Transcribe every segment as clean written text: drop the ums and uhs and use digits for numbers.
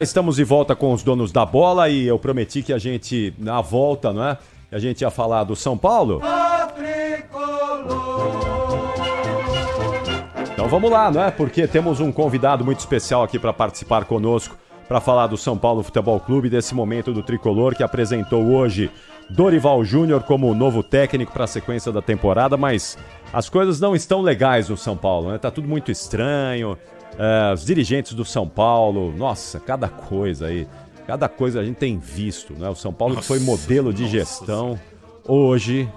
Estamos de volta com os donos da bola e eu prometi que a gente, na volta, não é? A gente ia falar do São Paulo. Então vamos lá, não é? Porque temos um convidado muito especial aqui para participar conosco, para falar do São Paulo Futebol Clube, desse momento do Tricolor, que apresentou hoje Dorival Júnior como novo técnico para a sequência da temporada, mas as coisas não estão legais no São Paulo, né? Tá tudo muito estranho. Os dirigentes do São Paulo, nossa, cada coisa a gente tem visto, né? O São Paulo que foi modelo de gestão, hoje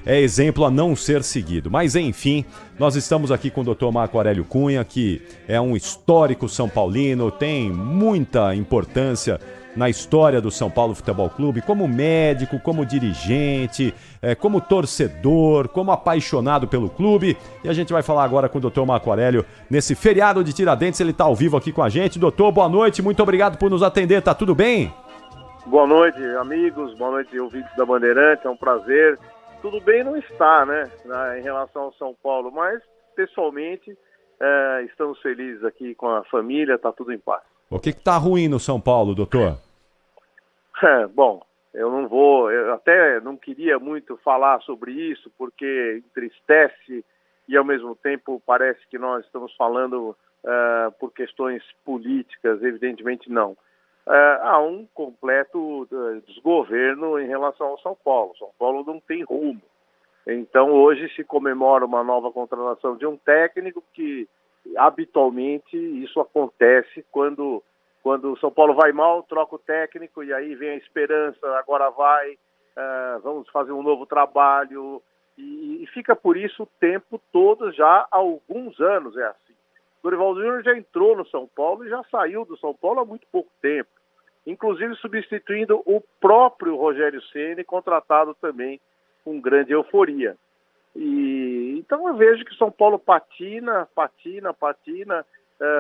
é exemplo a não ser seguido. Mas enfim, nós estamos aqui com o Dr. Marco Aurélio Cunha, que é um histórico São Paulino, tem muita importância na história do São Paulo Futebol Clube, como médico, como dirigente, como torcedor, como apaixonado pelo clube. E a gente vai falar agora com o Dr. Marco Aurélio nesse feriado de Tiradentes. Ele está ao vivo aqui com a gente. Doutor, boa noite, muito obrigado por nos atender. Tá tudo bem? Boa noite, amigos. Boa noite, ouvintes da Bandeirante. É um prazer. Tudo bem não está, né, em relação ao São Paulo, mas pessoalmente estamos felizes aqui com a família, tá tudo em paz. O que tá ruim no São Paulo, doutor? Bom, eu até não queria muito falar sobre isso, porque entristece e ao mesmo tempo parece que nós estamos falando por questões políticas, evidentemente não. Há um completo desgoverno em relação ao São Paulo. São Paulo não tem rumo. Então hoje se comemora uma nova contratação de um técnico que habitualmente isso acontece quando o São Paulo vai mal, troca o técnico e aí vem a esperança, agora vamos fazer um novo trabalho e fica por isso o tempo todo, já há alguns anos é assim. Dorival Júnior já entrou no São Paulo e já saiu do São Paulo há muito pouco tempo, inclusive substituindo o próprio Rogério Ceni, contratado também com grande euforia. Então eu vejo que São Paulo patina,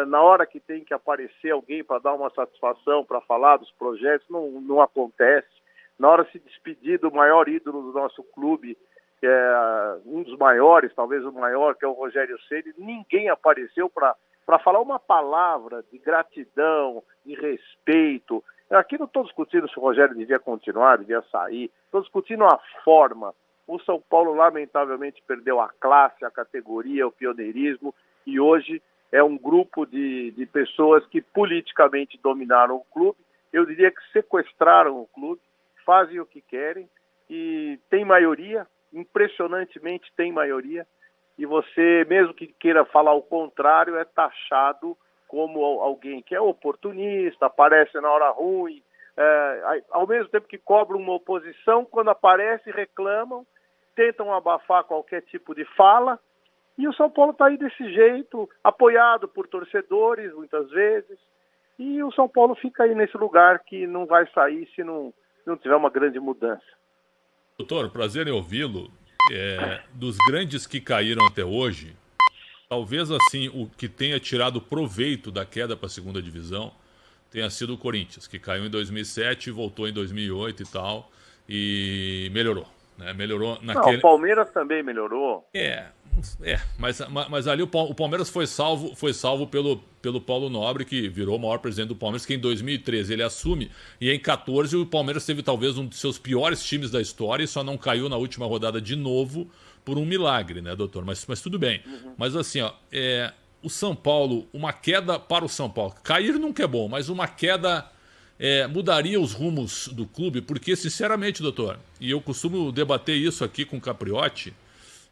na hora que tem que aparecer alguém para dar uma satisfação, para falar dos projetos, não acontece. Na hora de se despedir do maior ídolo do nosso clube, que é um dos maiores, talvez o maior, que é o Rogério Ceni, ninguém apareceu para falar uma palavra de gratidão, de respeito. Aqui não estou discutindo se o Rogério devia continuar, devia sair, estou discutindo a forma. O São Paulo, lamentavelmente, perdeu a classe, a categoria, o pioneirismo, e hoje é um grupo de pessoas que politicamente dominaram o clube. Eu diria que sequestraram o clube, fazem o que querem, e tem maioria, impressionantemente tem maioria, e você, mesmo que queira falar o contrário, é taxado como alguém que é oportunista, aparece na hora ruim, ao mesmo tempo que cobra uma oposição, quando aparece, reclamam, tentam abafar qualquer tipo de fala, e o São Paulo está aí desse jeito, apoiado por torcedores, muitas vezes, e o São Paulo fica aí nesse lugar que não vai sair se não tiver uma grande mudança. Doutor, prazer em ouvi-lo. Dos grandes que caíram até hoje, talvez assim o que tenha tirado proveito da queda para a segunda divisão tenha sido o Corinthians, que caiu em 2007, voltou em 2008 e tal, e melhorou. Né? Melhorou naquele... Não, o Palmeiras também melhorou. Mas ali o Palmeiras foi salvo pelo Paulo Nobre, que virou o maior presidente do Palmeiras, que em 2013 ele assume, e em 2014 o Palmeiras teve talvez um dos seus piores times da história e só não caiu na última rodada de novo por um milagre, né, doutor? Mas tudo bem. Uhum. Mas assim, o São Paulo, uma queda para o São Paulo, cair nunca é bom, mas uma queda mudaria os rumos do clube, porque sinceramente, doutor, e eu costumo debater isso aqui com o Capriotti,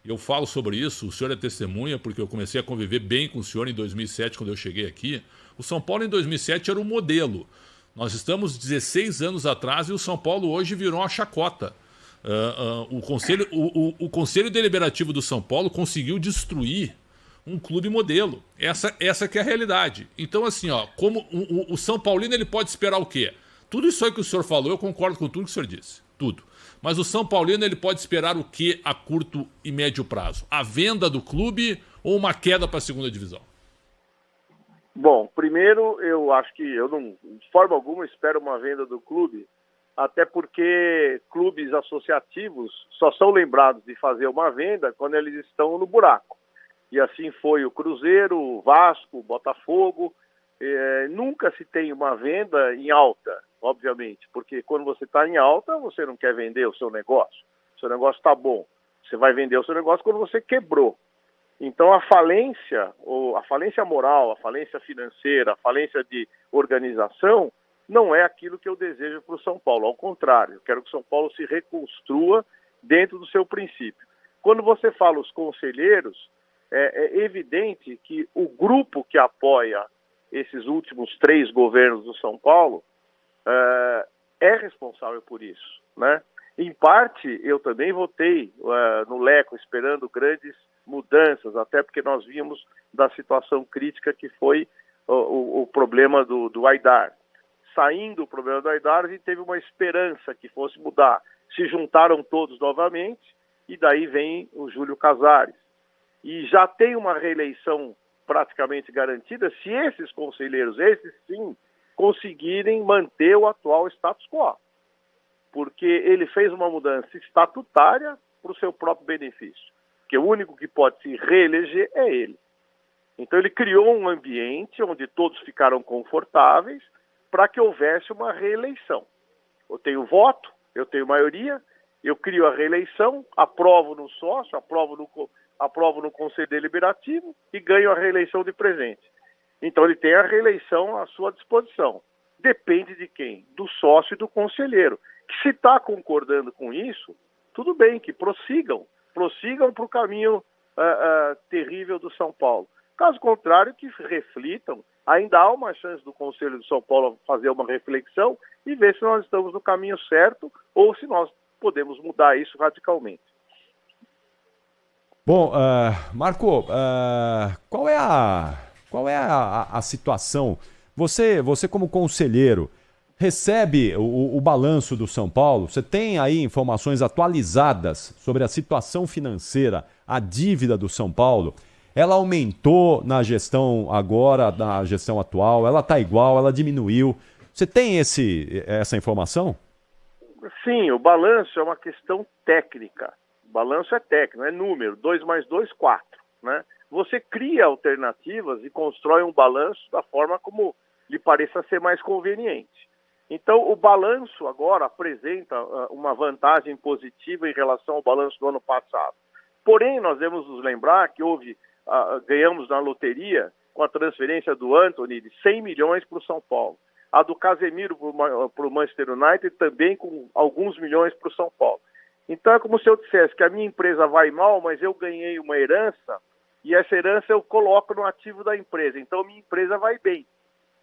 eu falo sobre isso, o senhor é testemunha, porque eu comecei a conviver bem com o senhor em 2007, quando eu cheguei aqui. O São Paulo em 2007 era um modelo. Nós estamos 16 anos atrás e o São Paulo hoje virou uma chacota. O Conselho Deliberativo do São Paulo conseguiu destruir um clube modelo. Essa que é a realidade. Então, assim, como o São Paulino ele pode esperar o quê? Tudo isso aí que o senhor falou, eu concordo com tudo que o senhor disse. Tudo. Mas o São Paulino ele pode esperar o quê a curto e médio prazo? A venda do clube ou uma queda para a segunda divisão? Bom, primeiro eu acho que eu não, de forma alguma, espero uma venda do clube, até porque clubes associativos só são lembrados de fazer uma venda quando eles estão no buraco. E assim foi o Cruzeiro, o Vasco, o Botafogo, Nunca se tem uma venda em alta, obviamente, porque quando você está em alta, você não quer vender o seu negócio. O seu negócio está bom. Você vai vender o seu negócio quando você quebrou. Então, a falência moral, a falência financeira, a falência de organização, não é aquilo que eu desejo para o São Paulo. Ao contrário, eu quero que o São Paulo se reconstrua dentro do seu princípio. Quando você fala os conselheiros, é evidente que o grupo que apoia esses últimos 3 governos do São Paulo é responsável por isso, né? Em parte, eu também votei no Leco, esperando grandes mudanças, até porque nós vimos da situação crítica que foi o problema do Aidar. Saindo o problema do Aidar, a gente teve uma esperança que fosse mudar. Se juntaram todos novamente, e daí vem o Júlio Casares. E já tem uma reeleição praticamente garantida se esses conselheiros, esses sim, conseguirem manter o atual status quo. Porque ele fez uma mudança estatutária para o seu próprio benefício. Porque o único que pode se reeleger é ele. Então ele criou um ambiente onde todos ficaram confortáveis para que houvesse uma reeleição. Eu tenho voto, eu tenho maioria, eu crio a reeleição, aprovo no sócio, aprovo no Conselho Deliberativo e ganho a reeleição de presente. Então ele tem a reeleição à sua disposição. Depende de quem? Do sócio e do conselheiro. Que se está concordando com isso, tudo bem, que prossigam para o caminho terrível do São Paulo. Caso contrário, que reflitam, ainda há uma chance do Conselho de São Paulo fazer uma reflexão e ver se nós estamos no caminho certo ou se nós podemos mudar isso radicalmente. Bom, Marco, qual é a situação? Você como conselheiro, recebe o balanço do São Paulo? Você tem aí informações atualizadas sobre a situação financeira, a dívida do São Paulo? Ela aumentou na gestão agora, na gestão atual? Ela está igual? Ela diminuiu? Você tem essa informação? Sim, o balanço é uma questão técnica. O balanço é técnico, é número, 2 mais 2, 4, né? Você cria alternativas e constrói um balanço da forma como lhe pareça ser mais conveniente. Então, o balanço agora apresenta uma vantagem positiva em relação ao balanço do ano passado. Porém, nós devemos nos lembrar que ganhamos na loteria, com a transferência do Antony, de 100 milhões para o São Paulo. A do Casemiro para o Manchester United também com alguns milhões para o São Paulo. Então é como se eu dissesse que a minha empresa vai mal, mas eu ganhei uma herança e essa herança eu coloco no ativo da empresa. Então minha empresa vai bem.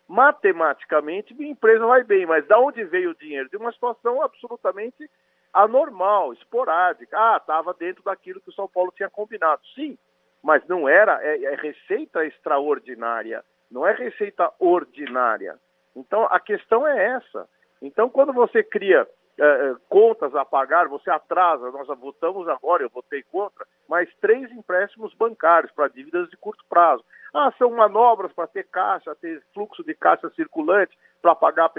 Matematicamente minha empresa vai bem, mas de onde veio o dinheiro? De uma situação absolutamente anormal, esporádica. Estava dentro daquilo que o São Paulo tinha combinado. Sim, mas não era, é receita extraordinária, não é receita ordinária. Então, a questão é essa. Então, quando você cria contas a pagar, você atrasa, nós votamos agora, eu votei contra, mais 3 empréstimos bancários para dívidas de curto prazo. São manobras para ter caixa, ter fluxo de caixa circulante, para pagar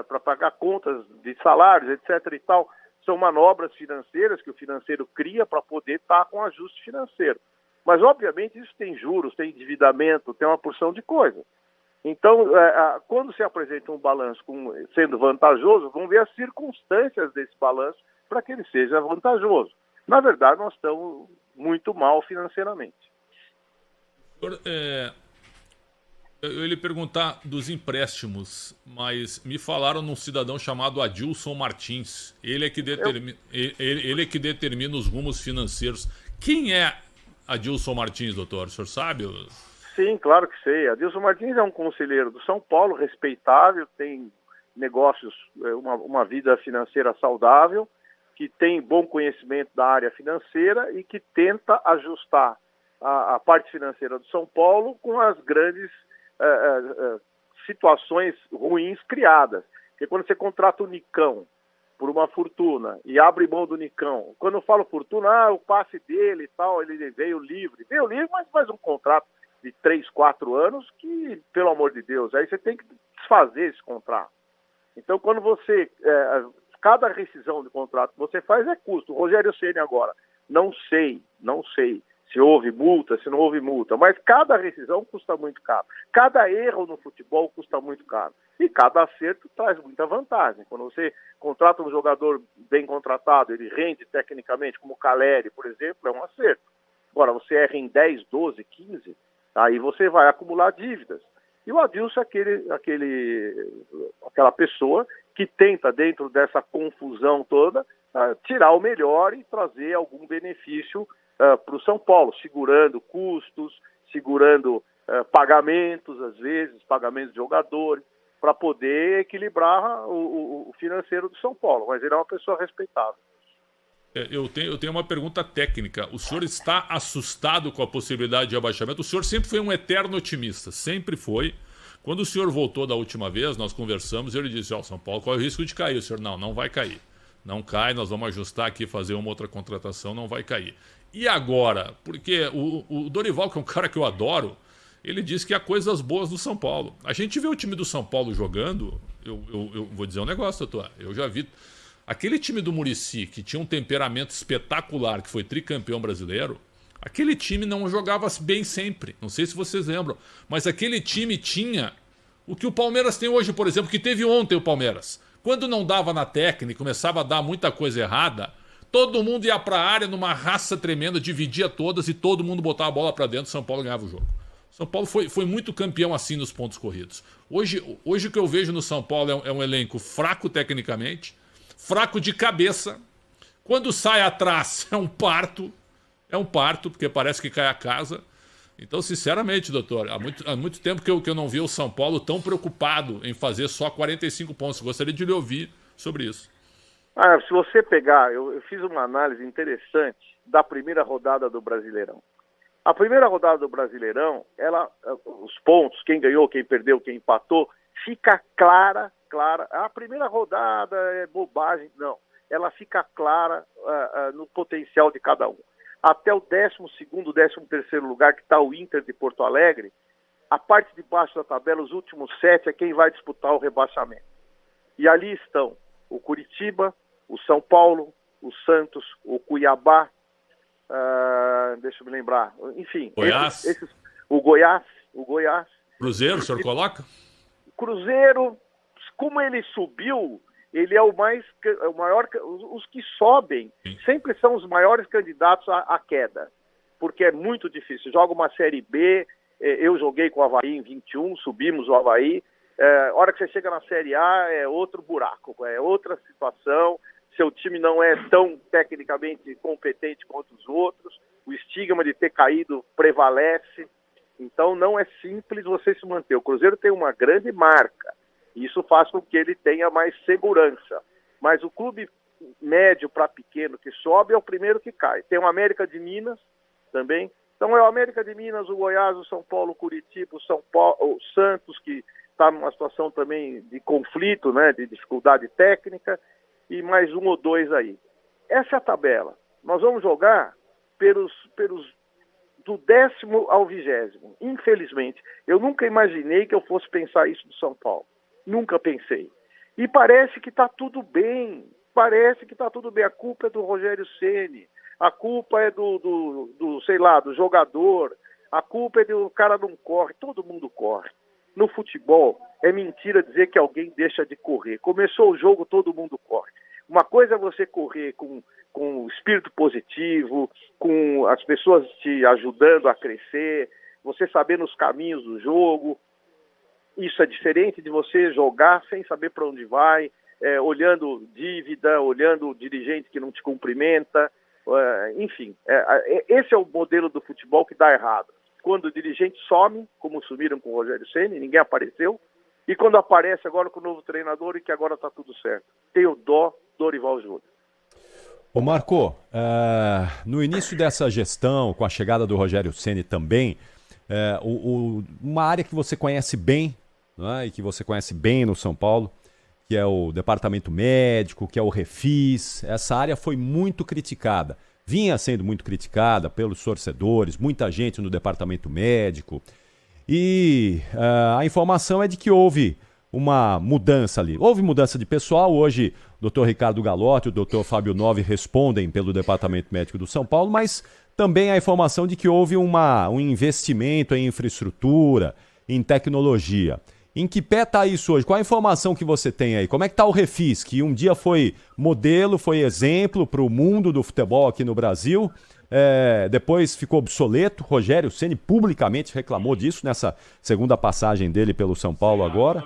para pagar contas de salários, etc. e tal. São manobras financeiras que o financeiro cria para poder estar com ajuste financeiro. Mas, obviamente, isso tem juros, tem endividamento, tem uma porção de coisas. Então, quando se apresenta um balanço sendo vantajoso, vamos ver as circunstâncias desse balanço para que ele seja vantajoso. Na verdade, nós estamos muito mal financeiramente. Eu ia lhe perguntar dos empréstimos, mas me falaram num cidadão chamado Adilson Martins. Ele é que determina os rumos financeiros. Quem é Adilson Martins, doutor? O senhor sabe? Sim, claro que sei. Adilson Martins é um conselheiro do São Paulo, respeitável, tem negócios, uma vida financeira saudável, que tem bom conhecimento da área financeira e que tenta ajustar a parte financeira do São Paulo com as grandes situações ruins criadas. Porque quando você contrata o Nicão por uma fortuna e abre mão do Nicão, quando eu falo fortuna, o passe dele e tal, ele veio livre, mas faz um contrato de 3, 4 anos que, pelo amor de Deus, aí você tem que desfazer esse contrato. Então, quando você, cada rescisão de contrato que você faz é custo. O Rogério Ceni agora, não sei se houve multa, se não houve multa, mas cada rescisão custa muito caro. Cada erro no futebol custa muito caro. E cada acerto traz muita vantagem. Quando você contrata um jogador bem contratado, ele rende tecnicamente, como o Caleri, por exemplo, é um acerto. Agora, você erra em 10, 12, 15, aí você vai acumular dívidas. E o Adilson é aquela pessoa que tenta, dentro dessa confusão toda, tirar o melhor e trazer algum benefício para o São Paulo, segurando custos, segurando pagamentos, às vezes, pagamentos de jogadores, para poder equilibrar o financeiro do São Paulo. Mas ele é uma pessoa respeitável. Eu tenho uma pergunta técnica. O senhor está assustado com a possibilidade de abaixamento? O senhor sempre foi um eterno otimista, sempre foi. Quando o senhor voltou da última vez, nós conversamos e ele disse, São Paulo corre o risco de cair. O senhor, não vai cair. Não cai, nós vamos ajustar aqui, fazer uma outra contratação, não vai cair. E agora? Porque o Dorival, que é um cara que eu adoro, ele disse que há coisas boas do São Paulo. A gente vê o time do São Paulo jogando, eu vou dizer um negócio, doutor, eu já vi... Aquele time do Muricy, que tinha um temperamento espetacular, que foi tricampeão brasileiro, aquele time não jogava bem sempre. Não sei se vocês lembram. Mas aquele time tinha o que o Palmeiras tem hoje, por exemplo, que teve ontem o Palmeiras. Quando não dava na técnica, começava a dar muita coisa errada, todo mundo ia para a área numa raça tremenda, dividia todas e todo mundo botava a bola para dentro, São Paulo ganhava o jogo. São Paulo foi muito campeão assim nos pontos corridos. Hoje o que eu vejo no São Paulo é um elenco fraco tecnicamente, fraco de cabeça. Quando sai atrás é um parto, porque parece que cai a casa. Então, sinceramente, doutor, há muito tempo que eu não vi o São Paulo tão preocupado em fazer só 45 pontos. Gostaria de lhe ouvir sobre isso. Se você pegar, eu fiz uma análise interessante da primeira rodada do Brasileirão. A primeira rodada do Brasileirão, os pontos, quem ganhou, quem perdeu, quem empatou, fica clara. A primeira rodada é bobagem, não. Ela fica clara no potencial de cada um. Até o 12º, 13º lugar, que está o Inter de Porto Alegre, a parte de baixo da tabela, os últimos 7, é quem vai disputar o rebaixamento. E ali estão o Curitiba, o São Paulo, o Santos, o Cuiabá, deixa eu me lembrar, enfim, Goiás. O Goiás. Cruzeiro, o senhor coloca? Cruzeiro, como ele subiu, ele é o maior, os que sobem sempre são os maiores candidatos à queda, porque é muito difícil. Joga uma Série B, eu joguei com o Avaí em 21, subimos o Avaí, a hora que você chega na Série A é outro buraco, é outra situação, seu time não é tão tecnicamente competente quanto os outros, o estigma de ter caído prevalece, então não é simples você se manter. O Cruzeiro tem uma grande marca, isso faz com que ele tenha mais segurança. Mas o clube médio para pequeno que sobe é o primeiro que cai. Tem o América de Minas também. Então é o América de Minas, o Goiás, o São Paulo, o Curitiba, o Santos, que está numa situação também de conflito, né, de dificuldade técnica, e mais um ou dois aí. Essa é a tabela. Nós vamos jogar do 10º ao 20º. Infelizmente, eu nunca imaginei que eu fosse pensar isso do São Paulo. Nunca pensei. E parece que está tudo bem. A culpa é do Rogério Ceni. A culpa é do jogador. A culpa é do cara não corre. Todo mundo corre. No futebol, é mentira dizer que alguém deixa de correr. Começou o jogo, todo mundo corre. Uma coisa é você correr com espírito positivo, com as pessoas te ajudando a crescer, você sabendo os caminhos do jogo. Isso é diferente de você jogar sem saber para onde vai, olhando dívida, olhando dirigente que não te cumprimenta, enfim. Esse é o modelo do futebol que dá errado. Quando o dirigente some, como sumiram com o Rogério Ceni, ninguém apareceu, e quando aparece agora com o novo treinador e que agora está tudo certo. Tenho dó Dorival Júnior. Ô Marco, no início dessa gestão, com a chegada do Rogério Ceni também, uma área que você conhece bem, né, e que você conhece bem no São Paulo, que é o departamento médico, que é o Refis, essa área foi muito criticada. Vinha sendo muito criticada pelos torcedores, muita gente no departamento médico. E a informação é de que houve uma mudança ali. Houve mudança de pessoal. Hoje, o Dr. Ricardo Galotti e o Dr. Fábio Novi respondem pelo departamento médico do São Paulo, mas também a informação de que houve um investimento em infraestrutura, em tecnologia. Em que pé está isso hoje? Qual a informação que você tem aí? Como é que está o Refis, que um dia foi modelo, foi exemplo para o mundo do futebol aqui no Brasil, depois ficou obsoleto. Rogério Ceni publicamente reclamou disso nessa segunda passagem dele pelo São Paulo agora.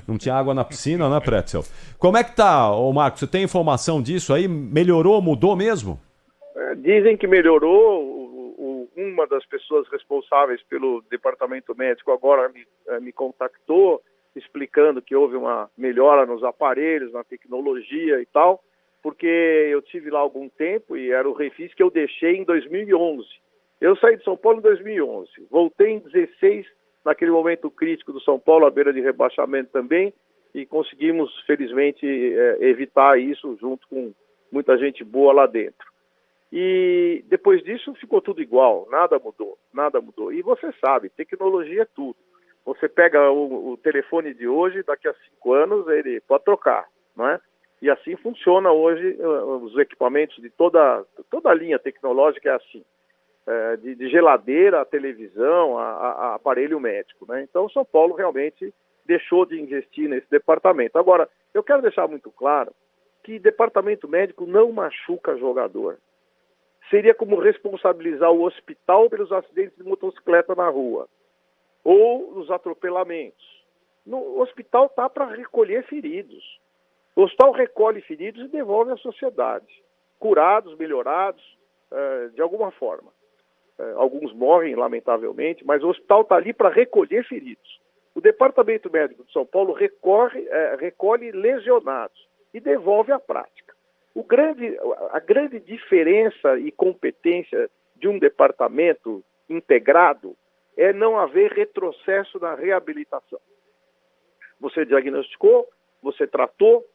Não tinha água na piscina, né, Pretzel? Como é que tá, ô Marcos? Você tem informação disso aí? Melhorou, mudou mesmo? Dizem que melhorou. Uma das pessoas responsáveis pelo departamento médico agora me contactou, explicando que houve uma melhora nos aparelhos, na tecnologia e tal, porque eu tive lá há algum tempo e era o Refis que eu deixei em 2011. Eu saí de São Paulo em 2011, voltei em 2016, naquele momento crítico do São Paulo, à beira de rebaixamento também, e conseguimos, felizmente, evitar isso junto com muita gente boa lá dentro. E depois disso ficou tudo igual, nada mudou, nada mudou. E você sabe, tecnologia é tudo. Você pega o telefone de hoje, daqui a 5 anos ele pode trocar, não é? E assim funciona hoje os equipamentos de toda a linha tecnológica é assim. De geladeira, a televisão, a aparelho médico, né? Então São Paulo realmente deixou de investir nesse departamento. Agora, eu quero deixar muito claro que departamento médico não machuca jogador. Seria como responsabilizar o hospital pelos acidentes de motocicleta na rua ou os atropelamentos. O hospital está para recolher feridos. O hospital recolhe feridos e devolve à sociedade. Curados, melhorados, de alguma forma. Alguns morrem, lamentavelmente, mas o hospital está ali para recolher feridos. O Departamento Médico de São Paulo recolhe lesionados e devolve à prática. A grande diferença e competência de um departamento integrado é não haver retrocesso na reabilitação. Você diagnosticou, você tratou,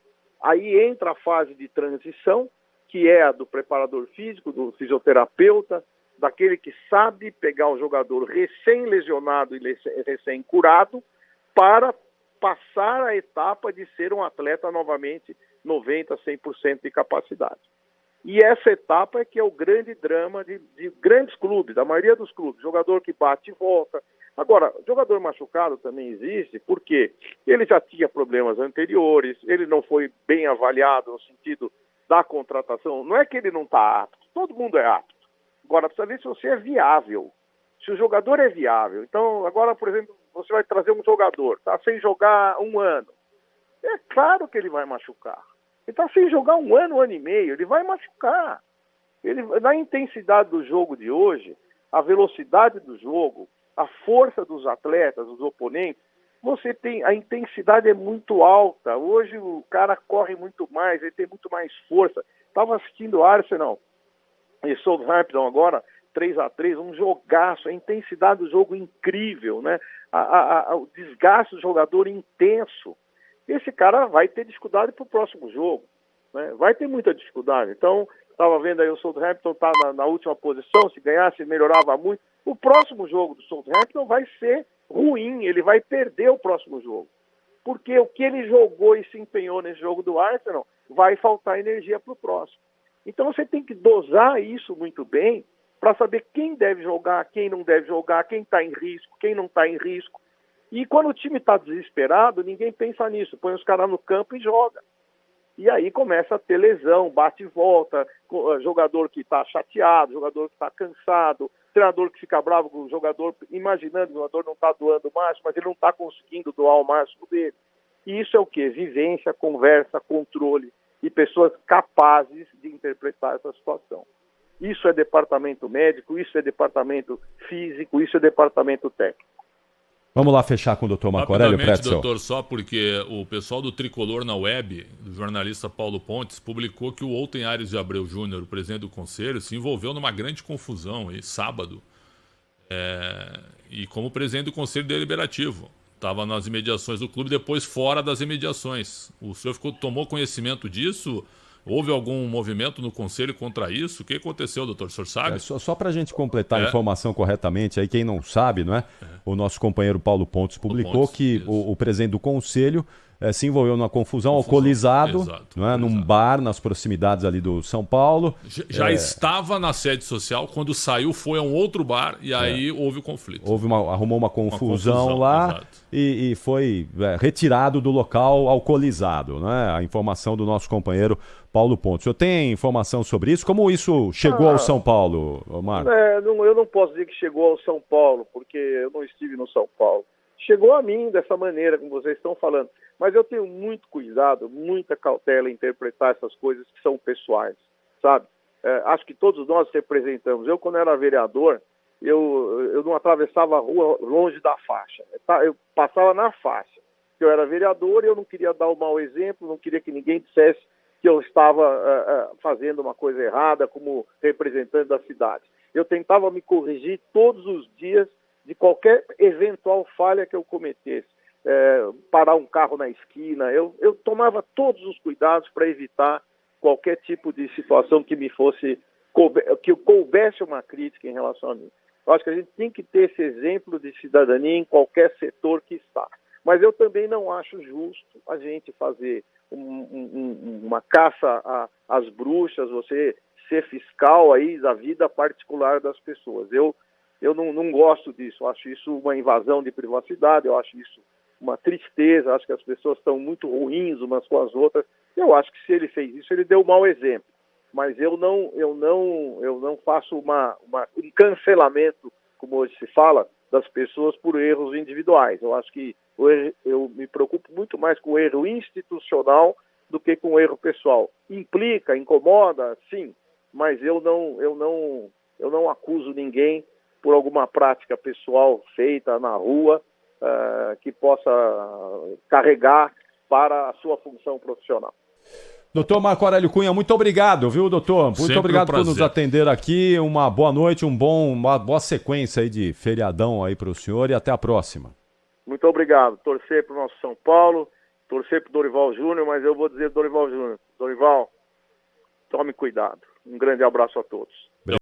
aí entra a fase de transição, que é a do preparador físico, do fisioterapeuta, daquele que sabe pegar o jogador recém-lesionado e recém-curado para passar a etapa de ser um atleta novamente 90%, 100% de capacidade. E essa etapa é que é o grande drama de grandes clubes, da maioria dos clubes. Jogador que bate e volta. Agora, jogador machucado também existe, porque ele já tinha problemas anteriores, ele não foi bem avaliado no sentido da contratação. Não é que ele não está apto, todo mundo é apto. Agora, precisa ver se você é viável. Se o jogador é viável. Então, agora, por exemplo, você vai trazer um jogador, está sem jogar 1 ano. É claro que ele vai machucar. Ele está sem jogar 1 ano, 1 ano e meio, ele vai machucar. Na intensidade do jogo de hoje, a velocidade do jogo, a força dos atletas, dos oponentes, a intensidade é muito alta. Hoje o cara corre muito mais, ele tem muito mais força. Estava assistindo o Arsenal e Southampton agora, 3-3, um jogaço, a intensidade do jogo incrível, né? O desgaste do jogador intenso. Esse cara vai ter dificuldade para o próximo jogo, né? Vai ter muita dificuldade. Então, estava vendo aí o Southampton está na última posição, se ganhasse melhorava muito. O próximo jogo do Southampton vai ser ruim, ele vai perder o próximo jogo. Porque o que ele jogou e se empenhou nesse jogo do Arsenal vai faltar energia para o próximo. Então você tem que dosar isso muito bem para saber quem deve jogar, quem não deve jogar, quem está em risco, quem não está em risco. E quando o time está desesperado, ninguém pensa nisso. Põe os caras no campo e joga. E aí começa a ter lesão, bate e volta, jogador que está chateado, jogador que está cansado, treinador que fica bravo com o jogador, imaginando que o jogador não está doando o máximo, mas ele não está conseguindo doar o máximo dele. E isso é o quê? Vivência, conversa, controle e pessoas capazes de interpretar essa situação. Isso é departamento médico, isso é departamento físico, isso é departamento técnico. Vamos lá fechar com o doutor Marco Aurélio Pretzel. Doutor, só porque o pessoal do Tricolor na Web, o jornalista Paulo Pontes, publicou que o Outen Aires de Abreu Júnior, o presidente do Conselho, se envolveu numa grande confusão aí, sábado, e como presidente do Conselho Deliberativo. Estava nas imediações do clube, depois fora das imediações. O senhor tomou conhecimento disso? Houve algum movimento no Conselho contra isso? O que aconteceu, doutor? O senhor sabe? Só para a gente completar a informação corretamente, aí quem não sabe, não é? O nosso companheiro Paulo Pontes publicou que o presidente do Conselho se envolveu numa confusão, alcoolizado, num bar nas proximidades ali do São Paulo. Já estava na sede social, quando saiu foi a um outro bar e aí houve o conflito. Arrumou uma confusão lá e foi retirado do local alcoolizado, né? A informação do nosso companheiro Paulo Pontes. O senhor tem informação sobre isso? Como isso chegou ao São Paulo, Marco? Eu não posso dizer que chegou ao São Paulo, porque eu não estive no São Paulo. Chegou a mim dessa maneira, como vocês estão falando. Mas eu tenho muito cuidado, muita cautela em interpretar essas coisas que são pessoais, sabe? Acho que todos nós representamos. Eu, quando era vereador, eu não atravessava a rua longe da faixa. Eu passava na faixa. Eu era vereador e eu não queria dar um mau exemplo, não queria que ninguém dissesse que eu estava fazendo uma coisa errada como representante da cidade. Eu tentava me corrigir todos os dias de qualquer eventual falha que eu cometesse. Parar um carro na esquina, eu tomava todos os cuidados para evitar qualquer tipo de situação que me fosse, que coubesse uma crítica em relação a mim. Eu acho que a gente tem que ter esse exemplo de cidadania em qualquer setor que está. Mas eu também não acho justo a gente fazer uma caça às bruxas, você ser fiscal aí da vida particular das pessoas. Eu não gosto disso, eu acho isso uma invasão de privacidade, eu acho isso uma tristeza, acho que as pessoas estão muito ruins umas com as outras. Eu acho que se ele fez isso, ele deu um mau exemplo. Mas eu não faço um cancelamento, como hoje se fala, das pessoas por erros individuais. Eu acho que eu me preocupo muito mais com o erro institucional do que com o erro pessoal. Implica, incomoda, sim, mas eu não acuso ninguém por alguma prática pessoal feita na rua que possa carregar para a sua função profissional. Doutor Marco Aurélio Cunha, muito obrigado, viu, doutor? Muito Sempre obrigado um por nos atender aqui. Uma boa noite, uma boa sequência aí de feriadão aí para o senhor e até a próxima. Muito obrigado. Torcer para o nosso São Paulo, torcer para o Dorival Júnior, mas eu vou dizer Dorival Júnior. Dorival, tome cuidado. Um grande abraço a todos.